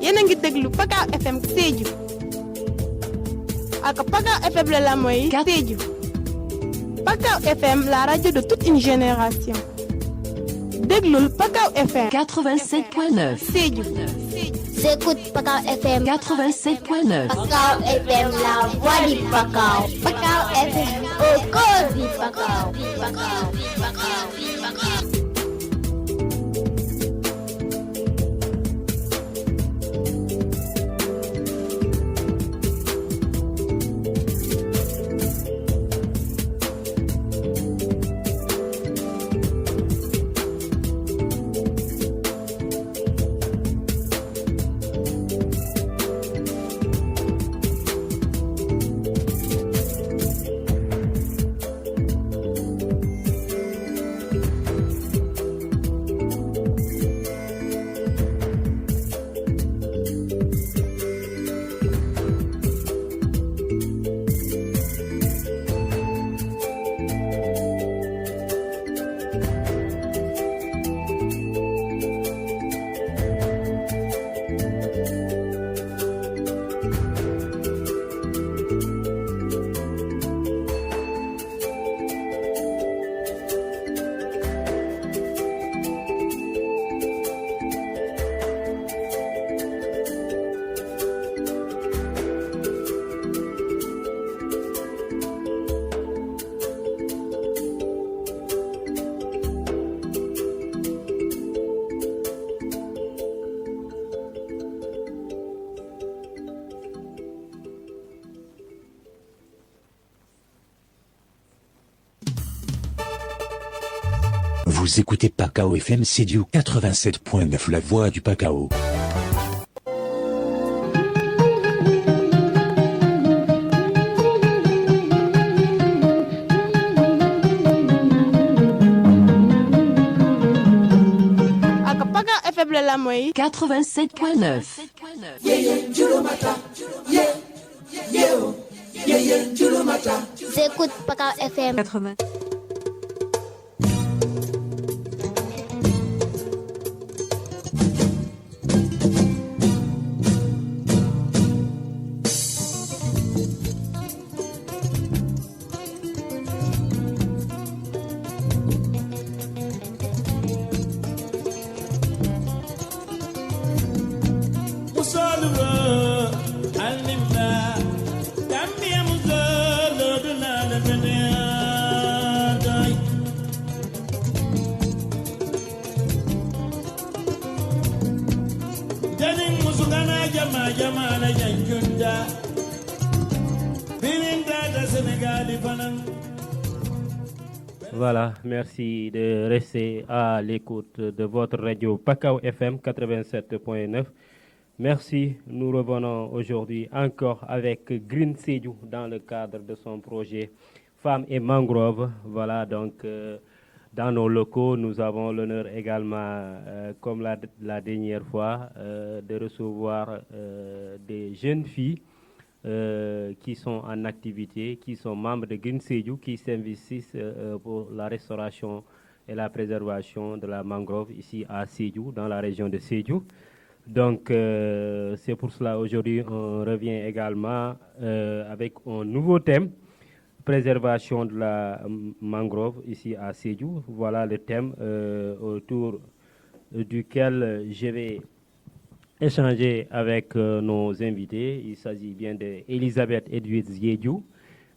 yéen a ngi déglu Pakao FM Sédhiou ak Pakao FM la mooy Sédhiou. Pakao FM, la radio de toute une génération. Déglul Pakao FM 87.9 Sédhiou. J'écoute Pakao FM 87.9 Pakao FM, la voix du Pakao. Pakao FM, au cœur du Pakao. Vous écoutez Pakao FM Sédhiou 87.9, la voix du Pakao. ak Pakao FM la mooy 87.9 J'écoute Pakao FM 80. Voilà, merci de rester à l'écoute de votre radio Pakao FM 87.9. Merci, nous revenons aujourd'hui encore avec Green Sédhiou dans le cadre de son projet Femmes et Mangroves. Voilà, donc dans nos locaux, nous avons l'honneur également, comme la dernière fois, de recevoir des jeunes filles qui sont en activité, qui sont membres de Green Sédhiou, qui s'investissent pour la restauration et la préservation de la mangrove ici à Sédhiou, dans la région de Sédhiou. Donc, c'est pour cela aujourd'hui, on revient également avec un nouveau thème, préservation de la mangrove ici à Sédhiou. Voilà le thème autour duquel je vais échanger avec nos invités. Il s'agit bien d'Elisabeth Edwidz Diédhiou,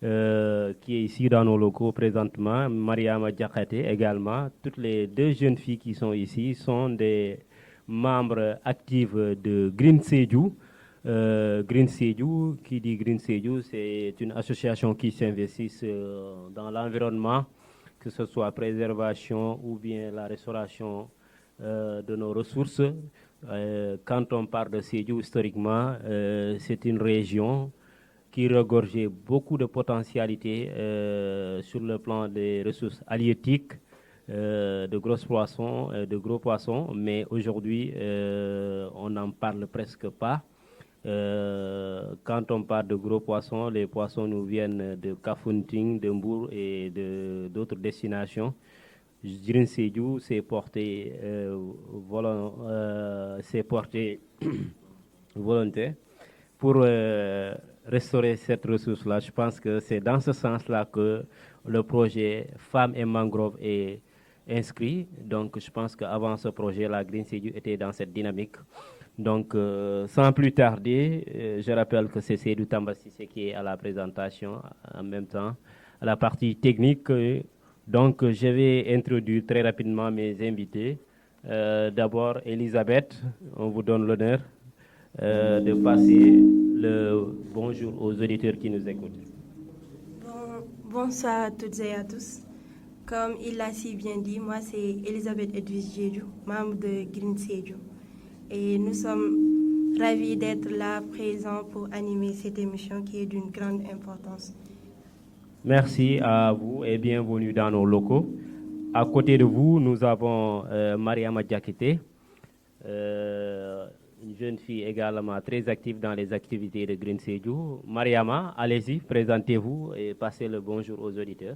qui est ici dans nos locaux présentement, Mariama Diakhaté également. Toutes les deux jeunes filles qui sont ici sont des membres actifs de Green Sédhiou. Green Sédhiou, qui dit Green Sédhiou, c'est une association qui s'investit dans l'environnement, que ce soit préservation ou bien la restauration de nos ressources. Quand on parle de Sédhiou historiquement, c'est une région qui regorgeait beaucoup de potentialités sur le plan des ressources halieutiques, de grosses poissons, de gros poissons, mais aujourd'hui, on n'en parle presque pas. Quand on parle de gros poissons, les poissons nous viennent de Kafountine, de Mbour et d'autres destinations. Green Sédhiou s'est porté volonté pour restaurer cette ressource-là. Je pense que c'est dans ce sens-là que le projet Femmes et Mangrove est inscrit. Donc, je pense qu'avant ce projet, la Green Sédu était dans cette dynamique. Donc, sans plus tarder, je rappelle que c'est Seydou Tambassi qui est à la présentation, en même temps, à la partie technique. Donc, je vais introduire très rapidement mes invités. D'abord, Elisabeth, on vous donne l'honneur de passer le bonjour aux auditeurs qui nous écoutent. Bonsoir à toutes et à tous. Comme il l'a si bien dit, moi c'est Elisabeth Edwige Djedjou, membre de Green Sédhiou. Et nous sommes ravis d'être là, présents pour animer cette émission qui est d'une grande importance. Merci à vous et bienvenue dans nos locaux. À côté de vous, nous avons Mariama Diakité, une jeune fille également très active dans les activités de Green Sédhiou. Mariama, allez-y, présentez-vous et passez le bonjour aux auditeurs.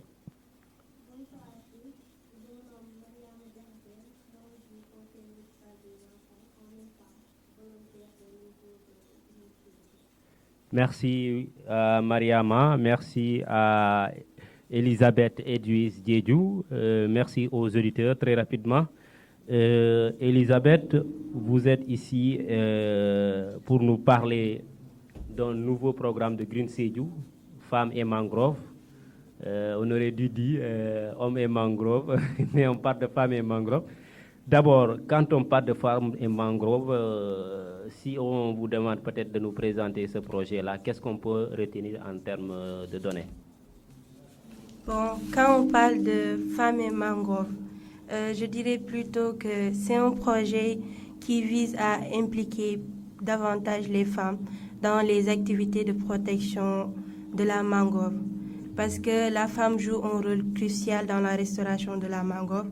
Bonsoir à tous, je me nomme Mariama Diakité, membre du conseil municipal des enfants, en même temps volontaire au niveau de Green Sédhiou. Merci à Mariama, merci à Elisabeth Edwige Djedjou, merci aux auditeurs très rapidement. Elisabeth, vous êtes ici pour nous parler d'un nouveau programme de Green Sédhiou, Femmes et Mangrove. On aurait dû dire Hommes et Mangrove, mais on parle de Femmes et Mangrove. D'abord, quand on parle de Femmes et Mangrove, si on vous demande peut-être de nous présenter ce projet-là, qu'est-ce qu'on peut retenir en termes de données? Bon, quand on parle de Femmes et Mangrove, je dirais plutôt que c'est un projet qui vise à impliquer davantage les femmes dans les activités de protection de la mangrove. Parce que la femme joue un rôle crucial dans la restauration de la mangrove.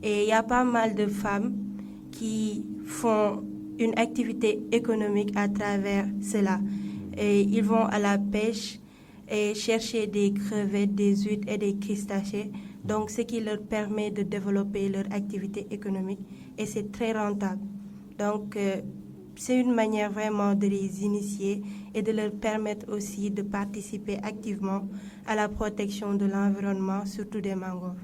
Et il y a pas mal de femmes qui font une activité économique à travers cela. Et ils vont à la pêche et chercher des crevettes, des huîtres et des crustacés. Donc, ce qui leur permet de développer leur activité économique. Et c'est très rentable. Donc, c'est une manière vraiment de les initier et de leur permettre aussi de participer activement à la protection de l'environnement, surtout des mangroves.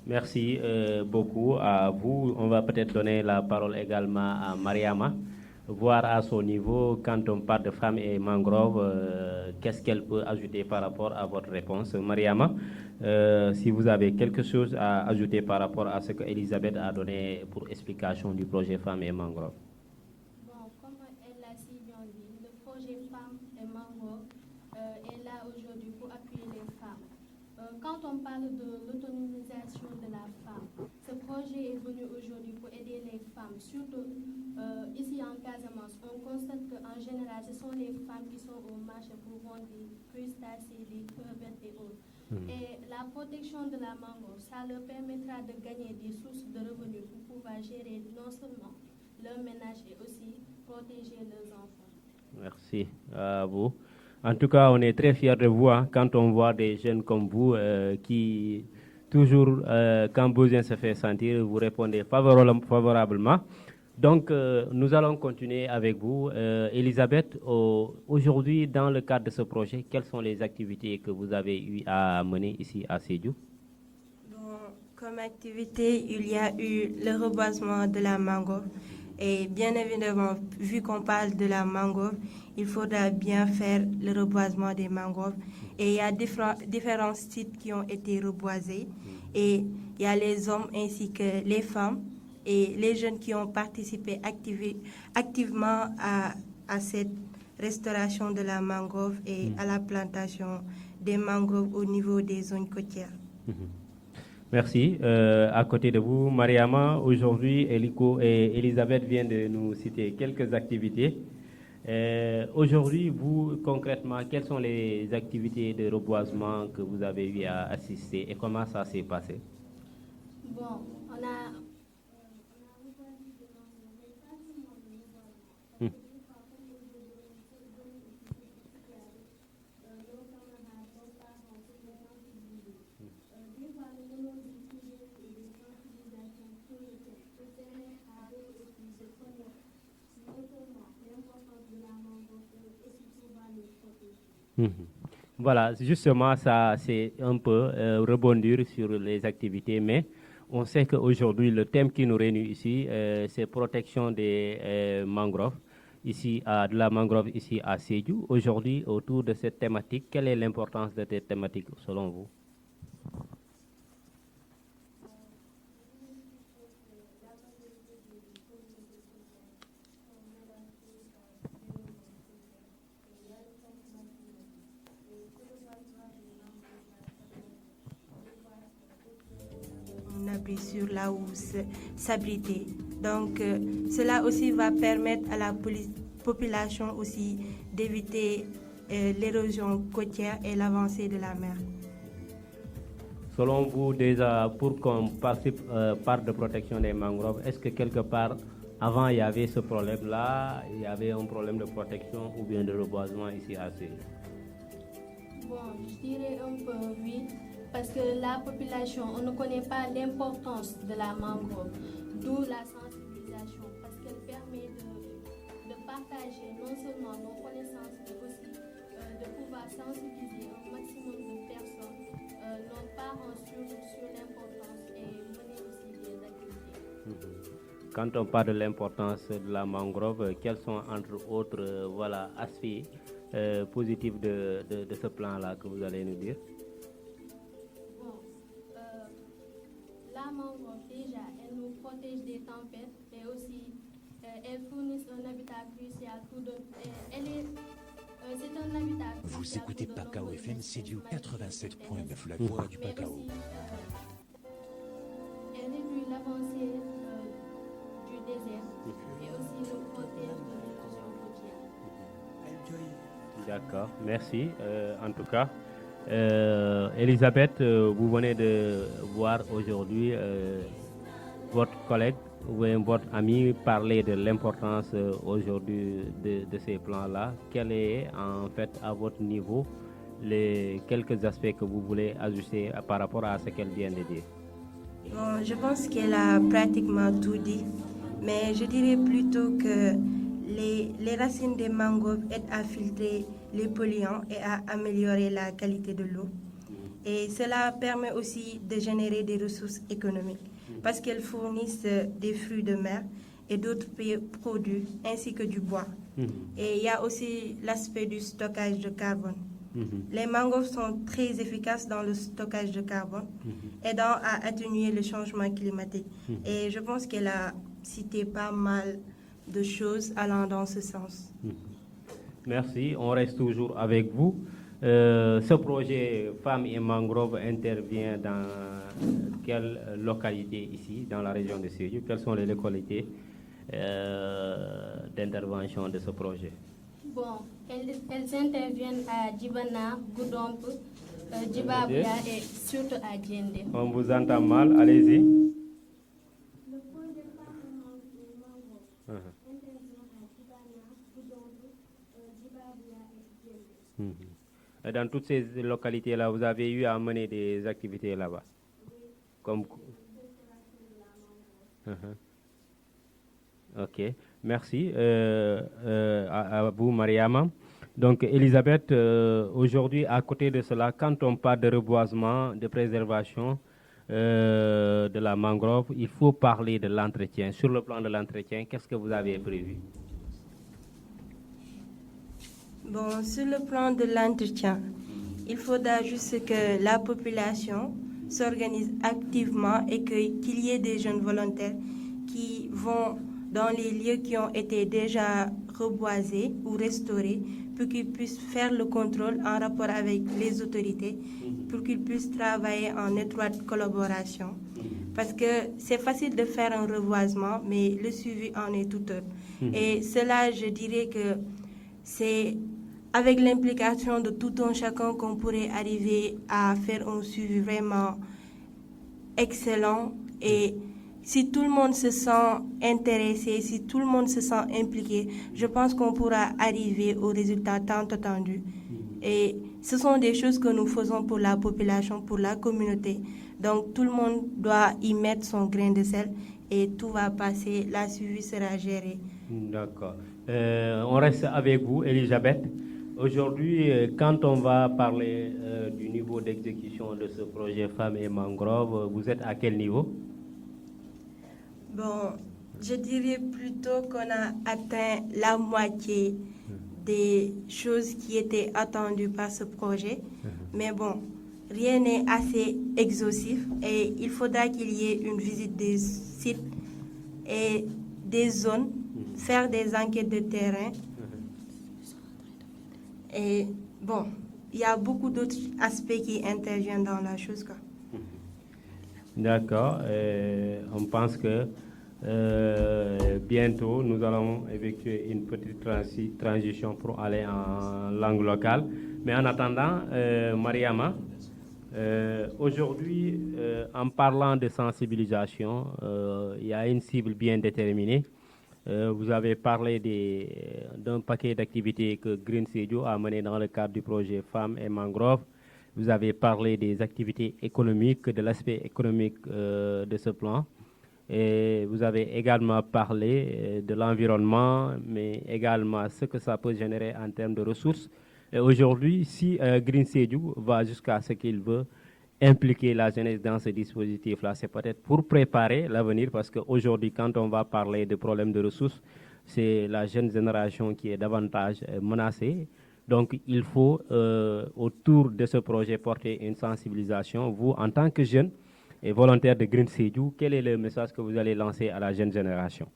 Merci beaucoup à vous. On va peut-être donner la parole également à Mariama, voir à son niveau, quand on parle de femmes et mangroves, qu'est-ce qu'elle peut ajouter par rapport à votre réponse. Mariama, si vous avez quelque chose à ajouter par rapport à ce que Elisabeth a donné pour explication du projet Femmes et Mangroves. Bon, comme elle l'a si bien dit, le projet Femmes et Mangroves est là aujourd'hui pour appuyer les femmes. Quand on parle de l'autonomisation de la femme, ce projet est venu aujourd'hui pour aider les femmes. Surtout ici en Casamance, on constate qu'en général, ce sont les femmes qui sont au marché pour vendre des crustacés, des crevettes et autres. Et la protection de la mangrove, ça leur permettra de gagner des sources de revenus pour pouvoir gérer non seulement leur ménage et aussi protéger leurs enfants. Merci à vous. En tout cas, on est très fiers de vous quand on voit des jeunes comme vous qui, toujours, quand besoin se fait sentir, vous répondez favorablement. Donc, nous allons continuer avec vous. Elisabeth, aujourd'hui, dans le cadre de ce projet, quelles sont les activités que vous avez eu à mener ici à Sédhiou? Bon, comme activité, il y a eu le reboisement de la mangrove. Et bien évidemment, vu qu'on parle de la mangrove, il faudra bien faire le reboisement des mangroves. Et il y a différents sites qui ont été reboisés. Et il y a les hommes ainsi que les femmes et les jeunes qui ont participé activement à cette restauration de la mangrove et à la plantation des mangroves au niveau des zones côtières. Merci. À côté de vous, Mariama, aujourd'hui, Eliko et Elisabeth viennent de nous citer quelques activités. Aujourd'hui, vous, concrètement, quelles sont les activités de reboisement que vous avez eu à assister et comment ça s'est passé? Bon, on a Mhm. Voilà, justement, ça, c'est un peu rebondir sur les activités, mais on sait qu'aujourd'hui, le thème qui nous réunit ici, c'est protection des mangroves, de la mangrove ici à Sédhiou. Aujourd'hui, autour de cette thématique, quelle est l'importance de cette thématique selon vous? On appuie sur là où s'abriter. Donc, cela aussi va permettre à la population aussi d'éviter l'érosion côtière et l'avancée de la mer. Selon vous, déjà, pour qu'on parle de protection des mangroves, est-ce que quelque part, avant, il y avait ce problème-là, il y avait un problème de protection ou bien de reboisement ici à Sédhiou? Bon, je dirais un peu oui, parce que la population, on ne connaît pas l'importance de la mangrove, d'où la sensibilisation, parce qu'elle permet de partager non seulement nos connaissances, mais aussi de pouvoir sensibiliser un maximum de personnes, nos parents sur l'importance et mener aussi des activités. Quand on parle de l'importance de la mangrove, quels sont entre autres aspects positifs de ce plan-là que vous allez nous dire? La mangrove, déjà, elle nous protège des tempêtes et aussi elle fournit un habitat crucial pour c'est un habitat crucial. Vous écoutez Pakao FM Sédhiou 87.9, la voix du Pakao. Elle réduit l'avancée du désert et aussi nous protège de l'érosion côtière. D'accord, merci. En tout cas, Elisabeth, vous venez de voir aujourd'hui votre collègue ou votre ami parler de l'importance aujourd'hui de ces plans-là. Quel est en fait à votre niveau les quelques aspects que vous voulez ajuster par rapport à ce qu'elle vient de dire? Bon, je pense qu'elle a pratiquement tout dit, mais je dirais plutôt que les racines des mangroves aident à filtrer les polluants et à améliorer la qualité de l'eau. Et cela permet aussi de générer des ressources économiques parce qu'elles fournissent des fruits de mer et d'autres produits ainsi que du bois. Et il y a aussi l'aspect du stockage de carbone. Les mangroves sont très efficaces dans le stockage de carbone, aidant à atténuer le changement climatique. Et je pense qu'elle a cité pas mal de choses allant dans ce sens. Merci, on reste toujours avec vous. Ce projet Femmes et Mangroves intervient dans quelle localité ici, dans la région de Sédhiou? Quelles sont les localités d'intervention de ce projet? Bon, elles interviennent à Djibana, Goudomp, Djibabouya et surtout à Djendé. On vous entend mal, allez-y. Le projet Femmes et Mangroves intervient à Djibana, Goudomp, Djibabouya et Djendé. Dans toutes ces localités-là, vous avez eu à mener des activités là-bas? Comme... Ok, merci à vous, Mariama. Donc, Elisabeth, aujourd'hui, à côté de cela, quand on parle de reboisement, de préservation de la mangrove, il faut parler de l'entretien. Sur le plan de l'entretien, qu'est-ce que vous avez prévu? Bon, sur le plan de l'entretien, il faudra juste que la population s'organise activement et qu'il y ait des jeunes volontaires qui vont dans les lieux qui ont été déjà reboisés ou restaurés pour qu'ils puissent faire le contrôle en rapport avec les autorités, pour qu'ils puissent travailler en étroite collaboration. Parce que c'est facile de faire un reboisement, mais le suivi en est tout autre. Et cela, je dirais que c'est avec l'implication de tout un chacun qu'on pourrait arriver à faire un suivi vraiment excellent. Et si tout le monde se sent intéressé, si tout le monde se sent impliqué, je pense qu'on pourra arriver au résultat tant attendu. Et ce sont des choses que nous faisons pour la population, pour la communauté. Donc tout le monde doit y mettre son grain de sel et tout va passer, la suivi sera gérée. D'accord. On reste avec vous, Elisabeth. Aujourd'hui, quand on va parler du niveau d'exécution de ce projet Femmes et Mangroves, vous êtes à quel niveau? Bon, je dirais plutôt qu'on a atteint la moitié des choses qui étaient attendues par ce projet. Mais bon, rien n'est assez exhaustif et il faudra qu'il y ait une visite des sites et des zones, faire des enquêtes de terrain. Et bon, il y a beaucoup d'autres aspects qui interviennent dans la chose, quoi. D'accord. On pense que bientôt, nous allons effectuer une petite transition pour aller en langue locale. Mais en attendant, Mariama, aujourd'hui, en parlant de sensibilisation, il y a une cible bien déterminée. Vous avez parlé d'un paquet d'activités que Green Sédhiou a mené dans le cadre du projet Femmes et Mangroves. Vous avez parlé des activités économiques, de l'aspect économique de ce plan. Et vous avez également parlé de l'environnement, mais également ce que ça peut générer en termes de ressources. Et aujourd'hui, si Green Sédhiou va jusqu'à ce qu'il veut impliquer la jeunesse dans ce dispositif-là, c'est peut-être pour préparer l'avenir, parce qu'aujourd'hui, quand on va parler de problèmes de ressources, c'est la jeune génération qui est davantage menacée. Donc, il faut, autour de ce projet, porter une sensibilisation. Vous, en tant que jeune et volontaire de Green Sédhiou, quel est le message que vous allez lancer à la jeune génération?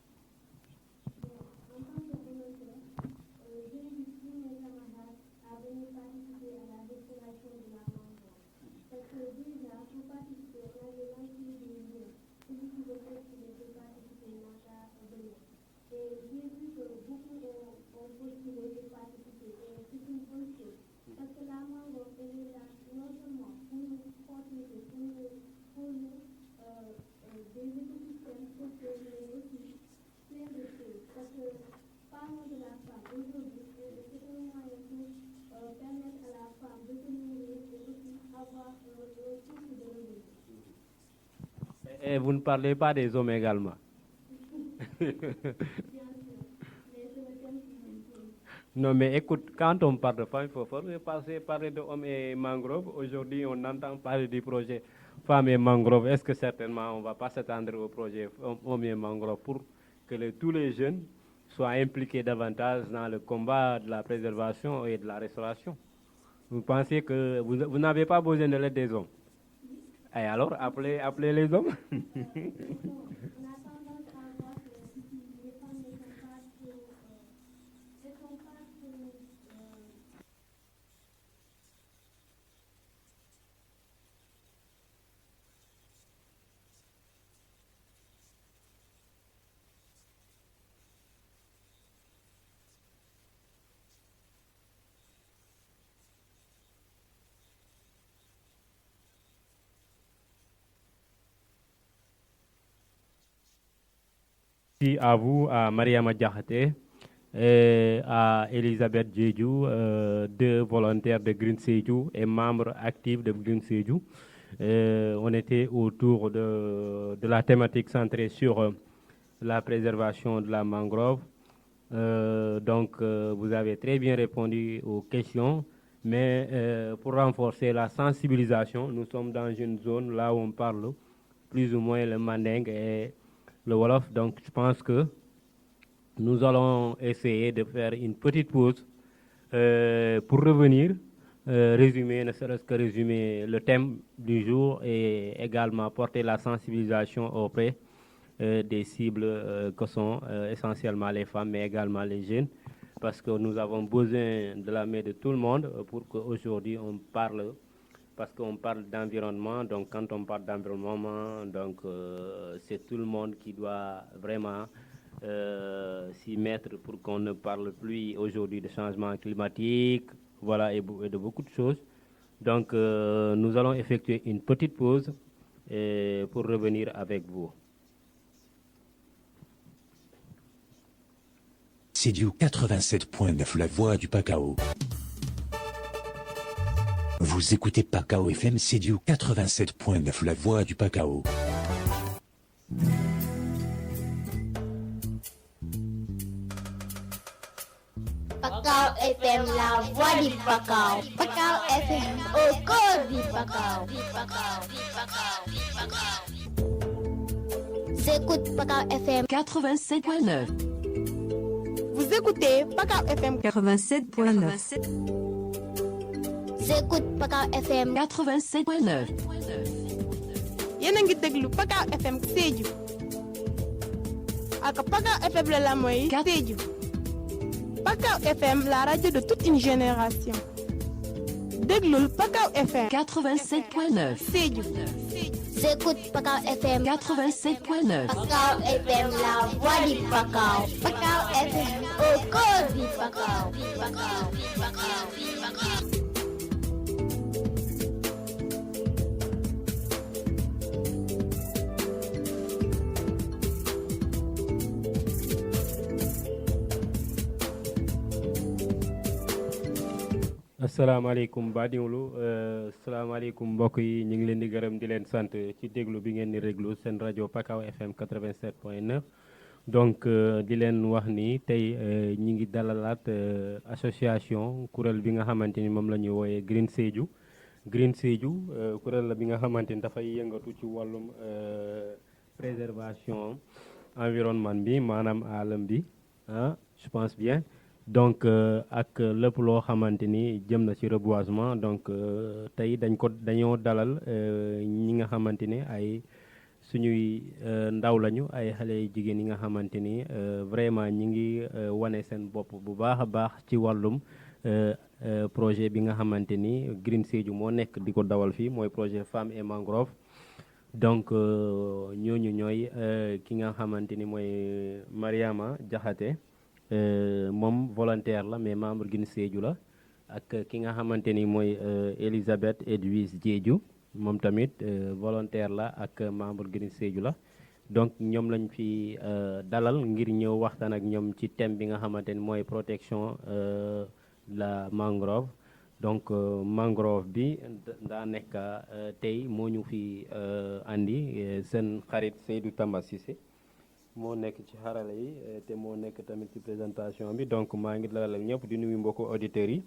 Et vous ne parlez pas des hommes également. Non, mais écoute, quand on parle de femmes, il faut parler de hommes et mangroves. Aujourd'hui, on entend parler du projet Femmes et Mangroves. Est-ce que certainement on ne va pas s'attendre au projet hommes et mangroves pour que tous les jeunes soient impliqués davantage dans le combat de la préservation et de la restauration? Vous pensez que vous n'avez pas besoin de l'aide des hommes? Et alors, appelez les hommes. Merci à vous, à Mariama Diakhaté et à Elisabeth Djedjou, deux volontaires de Green Sédhiou et membres actifs de Green Sédhiou. On était autour de la thématique centrée sur la préservation de la mangrove. Donc, vous avez très bien répondu aux questions, mais pour renforcer la sensibilisation, nous sommes dans une zone là où on parle plus ou moins le manding et le Wolof. Donc, je pense que nous allons essayer de faire une petite pause pour revenir, résumer, ne serait-ce que résumer le thème du jour et également porter la sensibilisation auprès des cibles que sont essentiellement les femmes, mais également les jeunes, parce que nous avons besoin de la main de tout le monde pour qu'aujourd'hui on parle, parce qu'on parle d'environnement. Donc quand on parle d'environnement, donc c'est tout le monde qui doit vraiment s'y mettre pour qu'on ne parle plus aujourd'hui de changement climatique, voilà, et de beaucoup de choses. Donc nous allons effectuer une petite pause pour revenir avec vous. Sédhiou 87.9, la voix du Pakao. Vous écoutez Pakao FM Sédhiou 87.9, la voix du Pakao. Pakao FM, la voix du Pakao. Pakao FM, au cœur du Pakao. J'écoute Pakao FM 87.9. Vous écoutez Pakao FM 87.9. J'écoute Pakao FM 87.9. yéen a ngi déglu Pakao FM Sédhiou ak Pakao FM la Lamoy Sédhiou. Pakao FM, la radio de toute une génération. déglul Pakao FM 87.9. Sédhiou. J'écoute Pakao FM 87.9. Pakao FM, la voix du Pakao. Pakao FM, au cœur du Pakao. asalaamaaleykum baadiwlu asalaamaaleykum mbokk yi ñu ngi leen di gërëm di leen sant ci déglu bi ngeen di réglu seen rajo Pakao FM 87.9 donc di leen wax ni tey ñi ngi dalalaat association kuréel bi nga xamante ni moom la ñuy wooyee Green Sédhiou kuréel la bi nga xamante ni dafay yëngatu ci wàllum préservation environnement bi maanaam alam bi je pense bien. donc ak lépp loo xamante ni jëm na ci reboisement donc tey dañoo dalal ñi nga xamante ni ay suñuy ndaw lañu ay xale jigéen yi nga xamante ni vraiment ñi ngi wane seen bopp bu baax a baax ci wàllum projet bi nga xamante ni Green Sédhiou moo nekk di ko dawal fii mooy projet Femmes et Mangrove donc ñooñu ñooy ki nga xamante ni mooy Mariama Diakhaté moom volontaire la mais membre Green Sédhiou la ak ki nga xamante ni mooy Elisabeth Edwige Diédhiou moom tamit volontaire la ak membre Green Sédhiou la donc ñoom lañ fi dalal ngir ñëw waxtaan ak ñoom ci thème bi nga xamante ni mooy protection la mangrove donc mangrove bi daa nekk tey moo ñu fi andi seen xarit Seydou Tamba Cissé moo nekk ci xarala yi te moo nekk tamit ci présentation bi donc maa ngi dalal ñëpp di nuyu mbokku auditeurs yi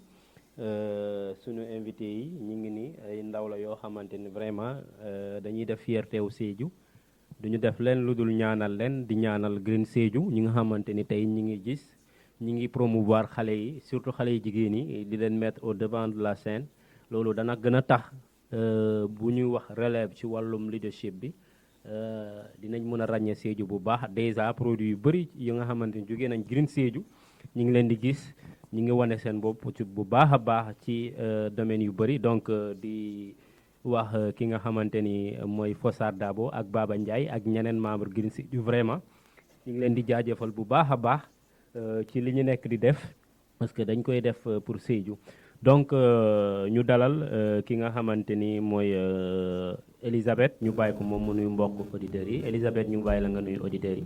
suñu invité yi ñu ngi ni ay ndaw la yoo xamante ni vraiment dañuy def fierté wu Sédhiou duñu def leen lu dul ñaanal leen di ñaanal Green Sédhiou ñi nga xamante ni tey ñi ngi gis ñi ngi promouvoir xale yi surtout xale yi jigéen yi di leen mettre au devant de la scène loolu dana gën a tax bu ñuy wax relève ci wàllum leadership bi dinañ mën a ràññee Sédhiou bu baax déjà produit yu bëri yi nga xamante ni jógee nañ Green Sédhiou ñu ngi leen di gis ñu ngi wane seen bopp ci bu baax a baax ci domaine yu bëri donc di wax ki nga xamante ni mooy Fossar Dabo ak Baba Ndiaye ak ñeneen membre Green Sédhiou vraiment ñu ngi leen di jaajëfal bu baax a baax ci li ñu nekk di def parce que dañ koy def pour Sédhiou donc ñu dalal ki nga xamante ni mooy Elisabeth ñu bàyyi ko moom mu nuyu mbokk auditeurs yi Elisabeth ñu bàyyi la nga nuyu auditeurs yi.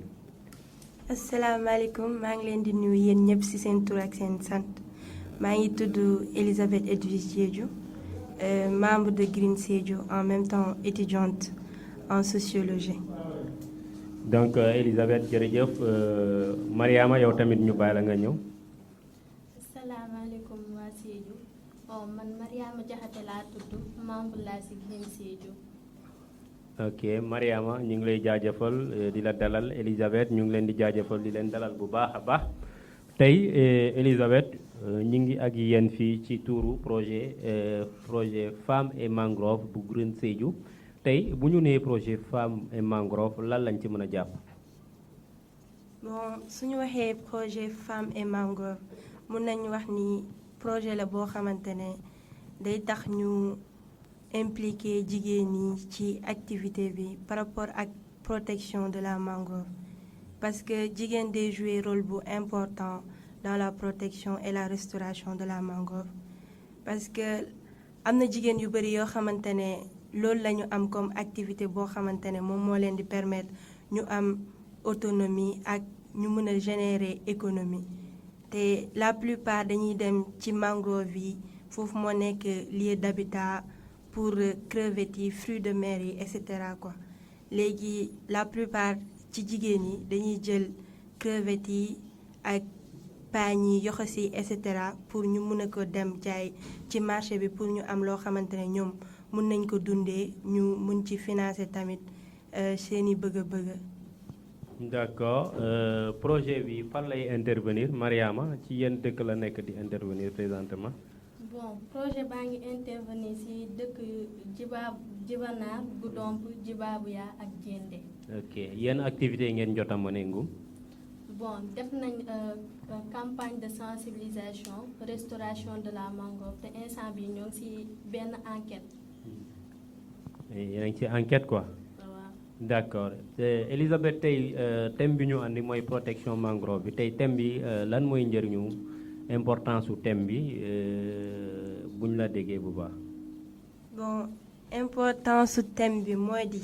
asalaamaaleykum maa ngi leen di nuyu yéen ñëpp ci seen tur ak seen sant maa ngi tudd Elisabeth Edwige Diédhiou membre de Green Sédhiou en même temps étudiante en sociologie. donc Elisabeth jërëjëf Mariama yow tamit ñu bàyyi la nga ñëw. asalaamaaleykum waa Sédhiou man Mariama Diakhaté laa tudd membre laa ci Green Sédhiou. ok Mariama ñu ngi lay jaajëfal di la dalal Elisabeth ñu ngi leen di jaajëfal di leen dalal bu baax a baax tey Elisabeth ñu ngi ak yéen fii ci tuuru projet Femmes et Mangrove bu Green Sédhiou tey bu ñu nee projet Femmes et Mangrove lan lañ ci mën a jàpp. bon suñu waxee projet Femmes et Mangrove mun nañu wax ni projet la boo xamante ne day tax ñu impliqué jigéen ñi ci activité bi par rapport ak protection de la mangrove parce que jigéen day jouer rôle bu important dans la protection et la restauration de la mangrove parce que am na jigéen yu bëri yoo xamante ne loolu la ñu am comme activité boo xamante ne moom moo leen di permettre ñu am autonomie ak ñu mën a générer économie te la plupart dañuy dem ci mangrove yi foofu moo nekk lieu d'habitat pour crevettes yi fruits de mer yi et cetera quoi léegi la plupart ci jigéen yi dañuy jël crevettes yi ak paañ yi yoxos yi et cetera pour ñu mun a ko dem jaay ci marché bi pour ñu am loo xamante ne ñoom mun nañ ko dundee ñu mun ci financer tamit seeni bëgg-bëgg. D'accord projet bi fan lay intervenir Mariama ci yenn dëkk la nekk di intervenir présentement. Bon projet baa ngi intervenir ci dëkk Jibanaar Goudomp Djibabouya ak Diendé. ok yenn activité ngeen jot a mëne ngum. Bon def nañ campagne de sensibilisation restauration de la mangrove te instant bi ñoo ngi ci benn enquête. yéen a ngi ci enquête quoi. D'accord Elisabeth tey thème bi ñu andi mooy protection mangrove bi tey thème bi lan mooy njëriñu importance su thème bi buñ la déggee bu baax. Bon importance su thème bi mooy di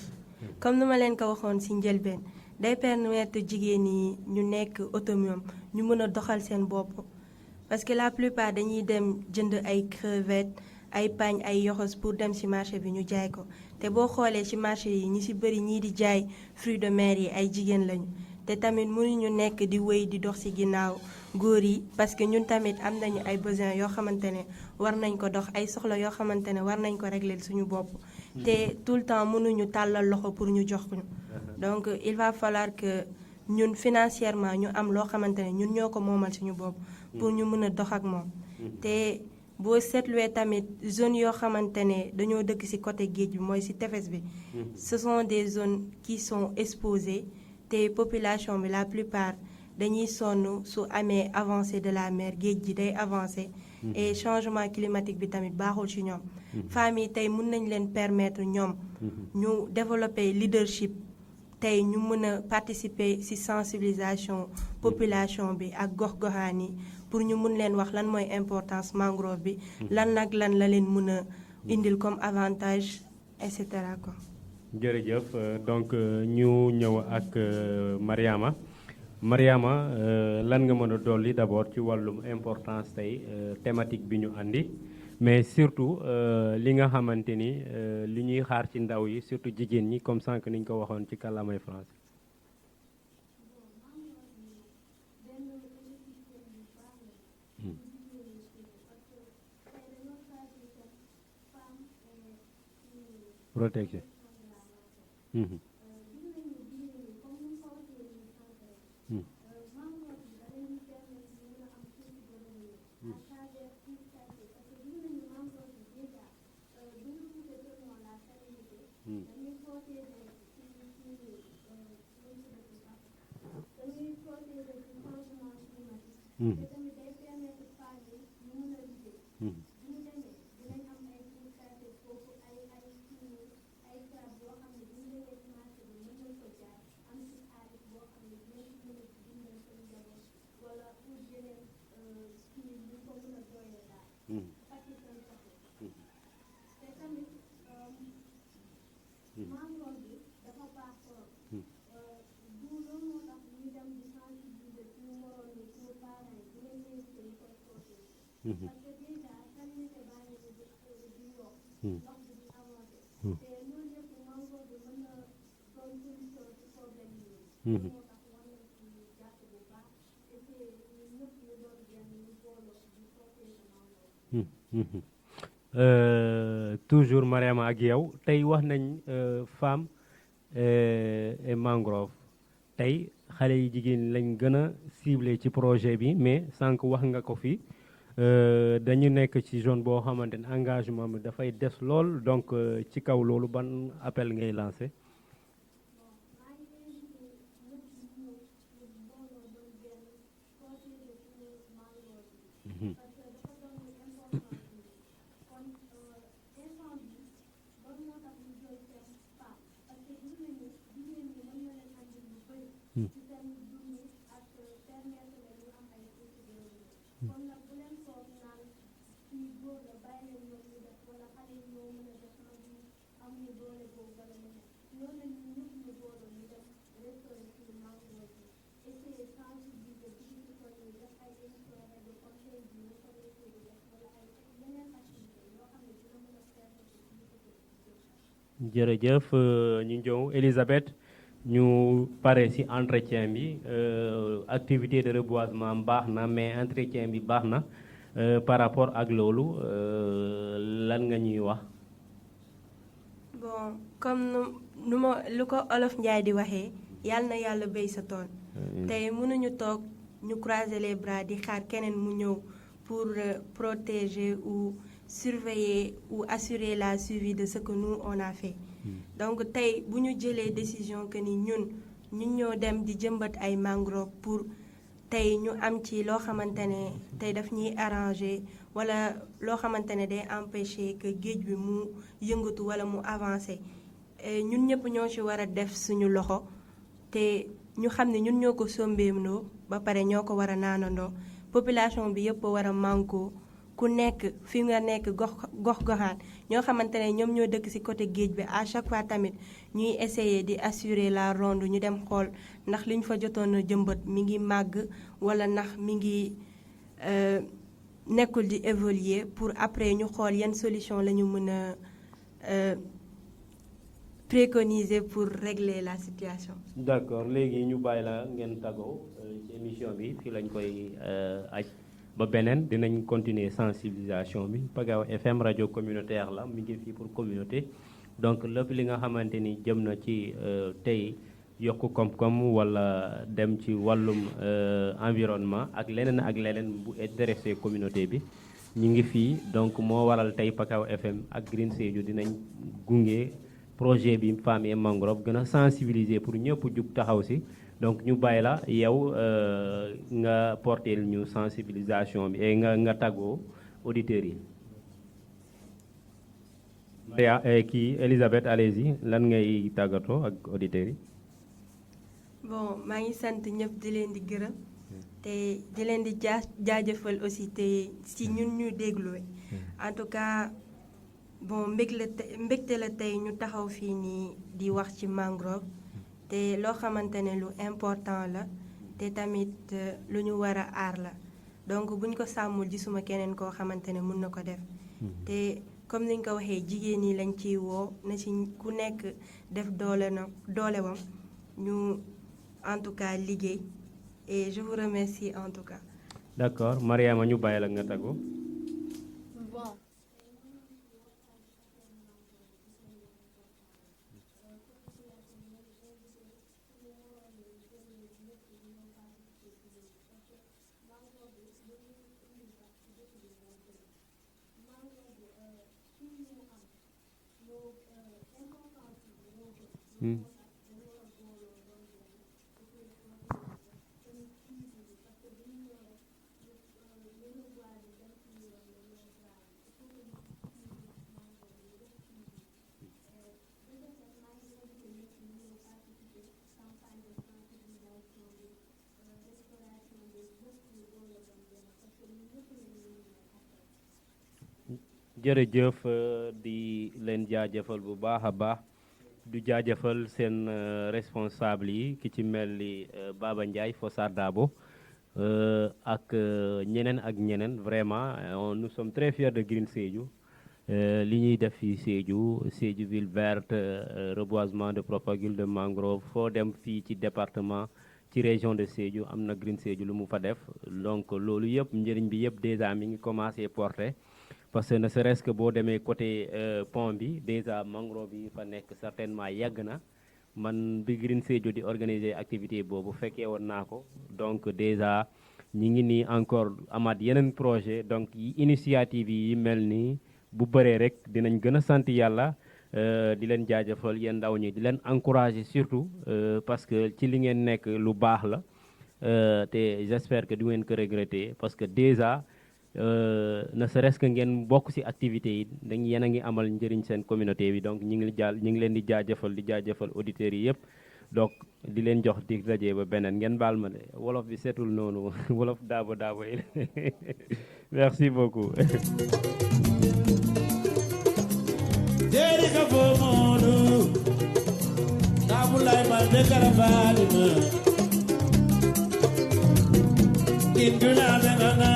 comme ni ma leen ko waxoon ci njëlbeen day permettre jigéen ñi ñu nekk autonome ñu mën a doxal seen bopp parce que la plupart dañuy dem jënd ay crevettes ay pañ ay yoxos pour dem ci marché bi ñu jaay ko te boo xoolee ci marché yi ñi ci bëri ñii di jaay fruits de mer yi ay jigéen lañu te tamit mënuñu nekk di wéy di dox ci ginnaaw góor yi parce que ñun tamit am nañu ay besoins yoo xamante ne war nañ ko dox ay soxla yoo xamante ne war nañ ko régler suñu bopp te tout le temps mënuñu tàllal loxo pour ñu jox ñu donc il va falloir que ñun financièrement ñu am loo xamante ne ñun ñoo ko moomal suñu bopp pour ñu mën a dox ak moom te boo seetluwee tamit zone yoo xamante ne dañoo dëkk ci côté géej bi mooy ci tefes bi ce sont des zones qui sont exposées te population bi la plupart dañuy sonn su amee avancée de la mer géej gi day avancé et changement climatique bi tamit baaxul ci ñoom femmes yi tey mën nañ leen permettre ñoom ñu développer leadership tey ñu mën a participer ci sensibilisation population bi ak gox-goxaan yi pour ñu mun leen wax lan mooy importance mangrove bi lan nag lan la leen mën a indil comme avantage et cetera quoi. jërëjëf donc ñu ñëw ak Mariama lan nga mën a dolli d'abord ci wàllum importance tey thématique bi ñu andi mais surtout li nga xamante ni li ñuy xaar ci ndaw yi surtout jigéen ñi comme sànq ni ñu ko waxoon ci kàllaamay français. protection. Toujours Mariama ak yow tey wax nañ femme et mangrove tey xale yi jigéen lañ gën a ciblé ci projet bi mais sànq wax nga ko fi dañu nekk ci zone boo xamante ne engagement bi dafay des lool donc ci kaw loolu ban appel ngay lancé. jërëjëf ñu ñëw Elisabeth ñu pare ci entretien bi activité de reboisement baax na mais entretien bi baax na par rapport ak loolu lan nga ñuy wax. bon comme lu ko olof Njaay di waxee yàlla na yàlla béy sa tool. tey mënuñu toog ñu croiser les bras di xaar keneen mu ñëw pour protéger ou surveiller ou assurer la suivi de ce que nous on a fait. donc tey bu ñu jëlee décision que ni ñun ñoo dem di jëmbat ay mangrove pour tey ñu am ci loo xamante ne tey daf ñuy arranger wala loo xamante ne day empêcher que géej bi mu yëngatu wala mu avancer ñun ñëpp ñoo ci war a def suñu loxo te ñu xam ne ñun ñoo ko sombeendoo ba pare ñoo ko war a naanandoo population bi yëpp war a mànkoo ku nekk fi nga nekk gox-goxaan ñoo xamante ne ñoom ñoo dëkk ci côté géej bi à chaque fois tamit ñuy essayer di assurer la ronde ñu dem xool ndax liñ fa jotoon a jëmbat mi ngi màgg wala ndax mi ngi nekkul di évoluer pour après ñu xool yan solution la ñu mën a préconiser pour régler la situation. d'accord léegi ñu bàyyi la ngeen tàggoo ci émission bi fii lañ koy aj ba beneen dinañ continuer sensibilisation bi Pakao FM rajo communautaire la mi ngi fii pour communauté donc lépp li nga xamante ni jëm na ci tey yokk koom-koom wala dem ci wàllum environnement ak leneen bu intéressé communauté bi ñu ngi fii donc moo waral tey Pakao FM ak Green Sédhiou dinañ gunge projet bi Femmes et Mangrove gën a sensibiliser pour ñëpp jug taxaw si donc ñu bàyyi la yow nga porter ñu sensibilisation bi et nga tàggoo auditeurs yi. Maria kii Elisabeth allez-y lan ngay tàggatoo ak auditeurs yi. bon maa ngi sant ñëpp di leen di gërëm te di leen di jaajëfal aussi te si ñun ñu déglu en tout cas bon mbégte la tey ñu taxaw fii nii di wax ci mangrove te loo xamante ne lu important la te tamit lu ñu war a aar la donc buñ ko sàmmul gisuma keneen koo xamante ne mën na ko def te comme ni nga ko waxee jigéen ñi lañ ciy woo na ci ku nekk def doolewam ñu en tout cas liggéey et je vous remercie en tout cas. d'accord Mariama ñu bàyyi la nga tàggoo. bon. jërëjëf di leen jaajëfal bu baax a baax du jaajëfal seen responsable yi ki ci mel ni Baba Ndiaye Fossar Dabo ak ñeneen vraiment nous sommes très fiers de Green Sédhiou li ñuy def fii Sédhiou ville verte reboisement de propagule de mangrove foo dem fii ci département ci région de Sédhiou am na Green Sédhiou lu mu fa def donc loolu yëpp njëriñ bi yëpp déjà mi ngi commencé porter parce que ne serait-ce que boo demee côté pont bi déjà mangrove yi fa nekk certainement yàgg na man bi Green Sédhiou di organiser activité boobu fekkee woon naa ko donc déjà ñi ngi nii encore amaat yeneen projet donc initiative yi mel nii bu bëree rek dinañ gën a sant yàlla di leen jaajëfal yéen ndaw ñi di leen encourager surtout parce que ci li ngeen nekk lu baax la te j'espère que du ngeen ko regretter parce que déjà ne serait-ce que ngeen bokk ci activités yi dañ yéen a ngi amal njëriñ seen communauté bi donc ñi ngi leen di jaajëfal auditeurs yi yëpp donc di leen jox di daje ba beneen ngeen baal ma de wolof bi seetul noonu wolof daabo yi merci beaucoup Deri ka fo modu Tabulay mal de karabali ma Induna de nana